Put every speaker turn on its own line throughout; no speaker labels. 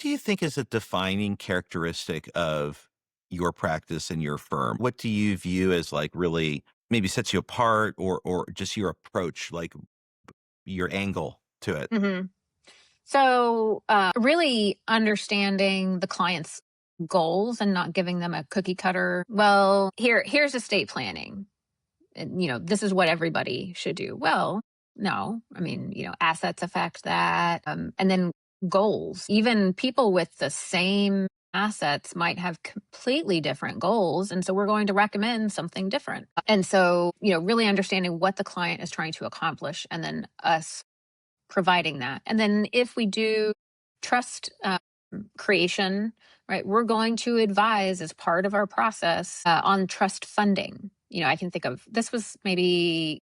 do you think is a defining characteristic of your practice and your firm? What do you view as like really maybe sets you apart or just your approach, like your angle to it?
hmm So, really understanding the client's goals and not giving them a cookie cutter. Well, here's estate planning, and this is what everybody should do. Well, no, I mean, assets affect that, and then goals. Even people with the same assets might have completely different goals, and so we're going to recommend something different. And so, really understanding what the client is trying to accomplish, and then us providing that. And then if we do trust creation, right, we're going to advise as part of our process on trust funding. I can think of this was maybe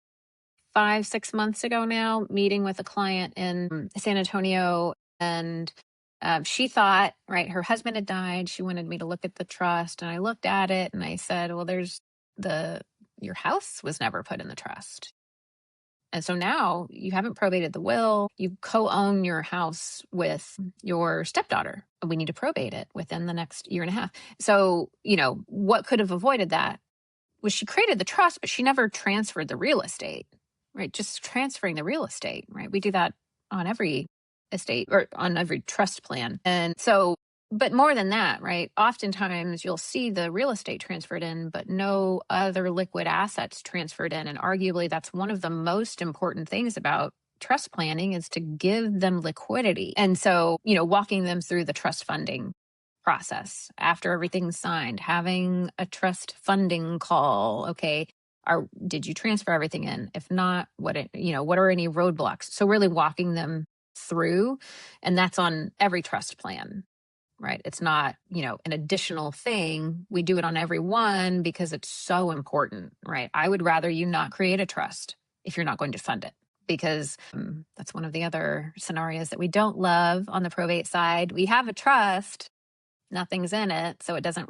5, 6 months ago now, meeting with a client in San Antonio. And she thought, right, her husband had died. She wanted me to look at the trust. And I looked at it and I said, well, your house was never put in the trust. And so now you haven't probated the will. You co-own your house with your stepdaughter. We need to probate it within the next year and a half. So, what could have avoided that was she created the trust, but she never transferred the real estate, right? Just transferring the real estate, right? We do that on every estate or on every trust plan. And so, but more than that, right? Oftentimes you'll see the real estate transferred in, but no other liquid assets transferred in. And arguably, that's one of the most important things about trust planning is to give them liquidity. And so, walking them through the trust funding process after everything's signed, having a trust funding call. Okay, did you transfer everything in? If not, what are any roadblocks? So really walking them through, and that's on every trust plan, right? It's not, an additional thing. We do it on every one because it's so important, right? I would rather you not create a trust if you're not going to fund it, because that's one of the other scenarios that we don't love on the probate side. We have a trust, nothing's in it, so it doesn't,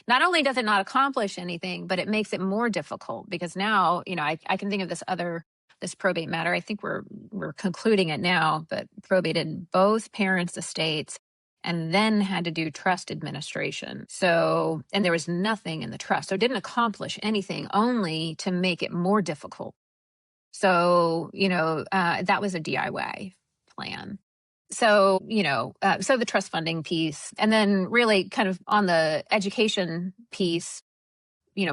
not only does it not accomplish anything, but it makes it more difficult because now, I can think of this probate matter. I think we're concluding it now, but probated both parents' estates and then had to do trust administration. So, and there was nothing in the trust. So it didn't accomplish anything, only to make it more difficult. So, that was a DIY plan. So, so the trust funding piece, and then really kind of on the education piece,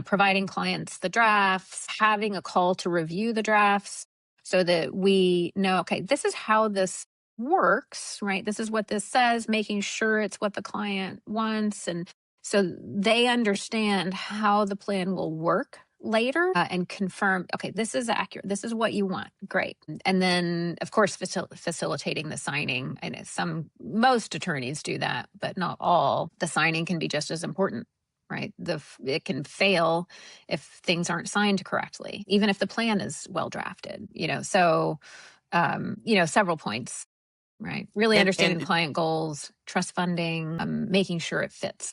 providing clients the drafts, having a call to review the drafts so that we know, okay, this is how this works, right? This is what this says, making sure it's what the client wants. And so they understand how the plan will work later and confirm, okay, this is accurate. This is what you want. Great. And then, of course, facilitating the signing. And most attorneys do that, but not all. The signing can be just as important, right? It can fail if things aren't signed correctly, even if the plan is well drafted, so, several points, right? Really
And
understanding the client goals, trust funding, making sure it fits.